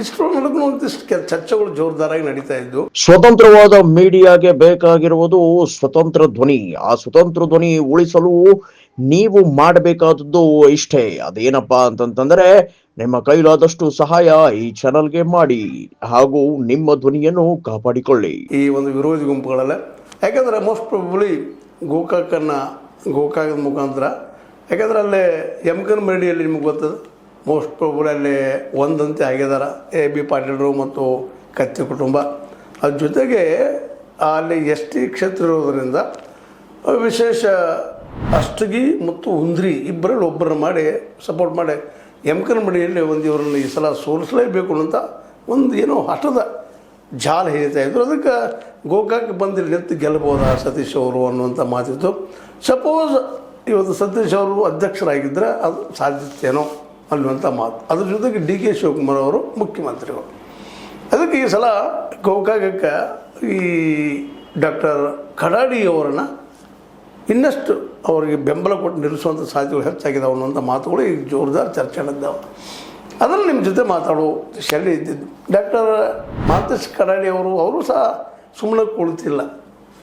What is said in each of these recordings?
ಇಷ್ಟರ ನಡುವೆ ಒಂದಿಷ್ಟು ಚರ್ಚೆಗಳು ಜೋರ್ದಾರಾಗಿ ನಡೀತಾ ಇದ್ದು. ಸ್ವತಂತ್ರವಾದ ಮೀಡಿಯಾಗೆ ಬೇಕಾಗಿರುವುದು ಸ್ವತಂತ್ರ ಧ್ವನಿ. ಆ ಸ್ವತಂತ್ರ ಧ್ವನಿ ಉಳಿಸಲು ನೀವು ಮಾಡಬೇಕಾದದ್ದು ಇಷ್ಟೇ. ಅದೇನಪ್ಪಾ ಅಂತಂತಂದ್ರೆ ನಿಮ್ಮ ಕೈಲಾದಷ್ಟು ಸಹಾಯ ಈ ಚಾನಲ್ಗೆ ಮಾಡಿ ಹಾಗೂ ನಿಮ್ಮ ಧ್ವನಿಯನ್ನು ಕಾಪಾಡಿಕೊಳ್ಳಿ ಈ ಒಂದು ವಿರೋಧಿ ಗುಂಪುಗಳಲ್ಲ. ಯಾಕಂದ್ರೆ ಮೋಸ್ಟ್ ಪ್ರಾಬಬ್ಲಿ ಗೋಕಾಕದ ಮುಖಾಂತರ, ಯಾಕಂದ್ರೆ ಅಲ್ಲೇ ಯಮಕನಮರಡಿಯಲ್ಲಿ ನಿಮ್ಗೆ ಗೊತ್ತದ, ಮೋಸ್ಟ್ ಪ್ರಾಬಬ್ಲಿ ಅಲ್ಲಿ ಒಂದಂತೆ ಆಗಿದಾರ AB ಪಾಟೀಲರು ಮತ್ತು ಕತ್ತಿ ಕುಟುಂಬ. ಅದ್ರ ಜೊತೆಗೆ ಅಲ್ಲಿ ST ಕ್ಷೇತ್ರ ಇರೋದರಿಂದ ವಿಶೇಷ ಅಷ್ಟಗಿ ಮತ್ತು ಉಂದ್ರಿ ಇಬ್ಬರಲ್ಲಿ ಒಬ್ಬರನ್ನ ಮಾಡಿ ಸಪೋರ್ಟ್ ಮಾಡಿ ಯಮಕನಮರಡಿಯಲ್ಲಿ ಒಂದು ಇವರನ್ನು ಈ ಸಲ ಸೋಲಿಸಲೇಬೇಕು ಅಂತ ಒಂದು ಏನೋ ಹಠದ ಜಾಲ ಹಿಡಿತಾ ಇದ್ರು. ಅದಕ್ಕೆ ಗೋಕಾಕ್ ಬಂದು ನಿಂತು ಗೆಲ್ಬೋದಾ ಸತೀಶ್ ಅವರು ಅನ್ನುವಂಥ ಮಾತಿತ್ತು. ಸಪೋಸ್ ಇವತ್ತು ಸತೀಶ್ ಅವರು ಅಧ್ಯಕ್ಷರಾಗಿದ್ದರೆ ಅದು ಸಾಧ್ಯತೆಯೇನೋ ಅನ್ನುವಂಥ ಮಾತು. ಅದ್ರ ಜೊತೆಗೆ DK ಶಿವಕುಮಾರ್ ಅವರು ಮುಖ್ಯಮಂತ್ರಿಗಳು. ಅದಕ್ಕೆ ಈ ಸಲ ಗೋಕಾಕಕ್ಕೆ ಈ ಡಾಕ್ಟರ್ ಕಡಾಡಿ ಅವರನ್ನು ಇನ್ನಷ್ಟು ಅವರಿಗೆ ಬೆಂಬಲ ಕೊಟ್ಟು ನಿಲ್ಲಿಸುವಂಥ ಸಾಧ್ಯತೆಗಳು ಹೆಚ್ಚಾಗಿದ್ದಾವೆ ಅನ್ನುವಂಥ ಮಾತುಗಳು ಈಗ ಜೋರ್ದಾರ್ ಚರ್ಚೆ ನಡೆದಾವೆ. ಅದನ್ನು ನಿಮ್ಮ ಜೊತೆ ಮಾತಾಡೋ ಶೈಲಿ ಇದ್ದಿದ್ದು. ಡಾಕ್ಟರ್ ಮಾತೇಶ್ ಕಡಾಡಿ ಅವರು ಸಹ ಸುಮ್ಮನೆ ಕುಳಿತಿಲ್ಲ,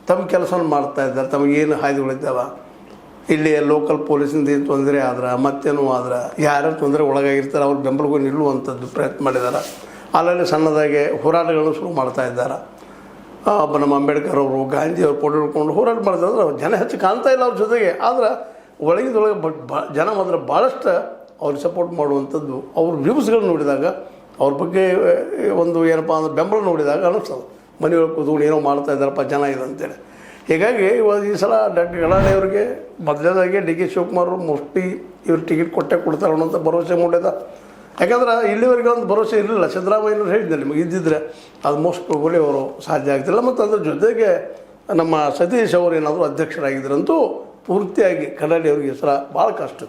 ತಮ್ಮ ಕೆಲಸವನ್ನು ಮಾಡ್ತಾಯಿದ್ದಾರೆ. ತಮಗೇನು ಹಾದಿಗಳಿದ್ದಾವೆ, ಇಲ್ಲಿ ಲೋಕಲ್ ಪೊಲೀಸಿಂದ ಏನು ತೊಂದರೆ ಆದ್ರೆ ಮತ್ತೇನೋ ಆದ್ರೆ ಯಾರ್ಯಾರು ತೊಂದರೆ ಒಳಗಾಗಿರ್ತಾರೆ ಅವ್ರ ಬೆಂಬಲಗೂ ನಿಲ್ಲುವಂಥದ್ದು ಪ್ರಯತ್ನ ಮಾಡಿದ್ದಾರೆ. ಅಲ್ಲಲ್ಲಿ ಸಣ್ಣದಾಗೆ ಹೋರಾಟಗಳನ್ನು ಶುರು ಮಾಡ್ತಾಯಿದ್ದಾರೆ. ನಮ್ಮ ಅಂಬೇಡ್ಕರ್ ಅವರು, ಗಾಂಧಿ ಅವರು ಫೋಟೋ ಹಿಡ್ಕೊಂಡು ಹೋರಾಟ ಮಾಡ್ತಾಯಿದ್ರೆ ಜನ ಹೆಚ್ಚು ಕಾಣ್ತಾ ಇಲ್ಲ ಅವ್ರ ಜೊತೆಗೆ. ಆದ್ರೆ ಒಳಗಿದೊಳಗೆ ಜನ ಮಾತ್ರ ಭಾಳಷ್ಟು ಅವ್ರಿಗೆ ಸಪೋರ್ಟ್ ಮಾಡುವಂಥದ್ದು, ಅವ್ರ ವ್ಯೂಸ್ಗಳನ್ನ ನೋಡಿದಾಗ, ಅವ್ರ ಬಗ್ಗೆ ಒಂದು ಏನಪ್ಪ ಅಂದ್ರೆ ಬೆಂಬಲ ನೋಡಿದಾಗ ಅನ್ನಿಸ್ತದೆ, ಮನೆಯೊಳಗೆ ಕೂತ್ಕೊಂಡು ಏನೋ ಮಾಡ್ತಾ ಇದ್ದಾರಪ್ಪ ಜನ ಇದೆ ಅಂತೇಳಿ. ಹೀಗಾಗಿ ಇವಾಗ ಈ ಸಲ ಡಾಕ್ಟರ್ ಕಡಾಡಿ ಅವರಿಗೆ ಮೊದಲೇದಾಗಿ DK ಶಿವಕುಮಾರ್ ಅವರು ಮೋಸ್ಟ್ಲಿ ಇವ್ರು ಟಿಕೆಟ್ ಕೊಡ್ತಾರೆ ಅನ್ನೋಂಥ ಭರವಸೆ ಮೂಡಿದ. ಯಾಕಂದ್ರೆ ಇಲ್ಲಿವರೆಗೆ ಒಂದು ಭರವಸೆ ಇರಲಿಲ್ಲ. ಸಿದ್ದರಾಮಯ್ಯನವ್ರು ಹೇಳಿದ್ದೆ ನಿಮಗೆ ಇದ್ದಿದ್ರೆ ಅದು ಮೋಸ್ಟ್ ಪ್ರಾಬಬ್ಲಿ ಅವರು ಸಾಧ್ಯ ಆಗ್ತಿಲ್ಲ. ಮತ್ತು ಅದ್ರ ಜೊತೆಗೆ ನಮ್ಮ ಸತೀಶ್ ಅವರು ಏನಾದರೂ ಅಧ್ಯಕ್ಷರಾಗಿದ್ದರಂತೂ ಪೂರ್ತಿಯಾಗಿ ಕಡಾಡಿ ಅವ್ರಿಗೆ ಈ ಸಲ ಭಾಳ ಕಷ್ಟ.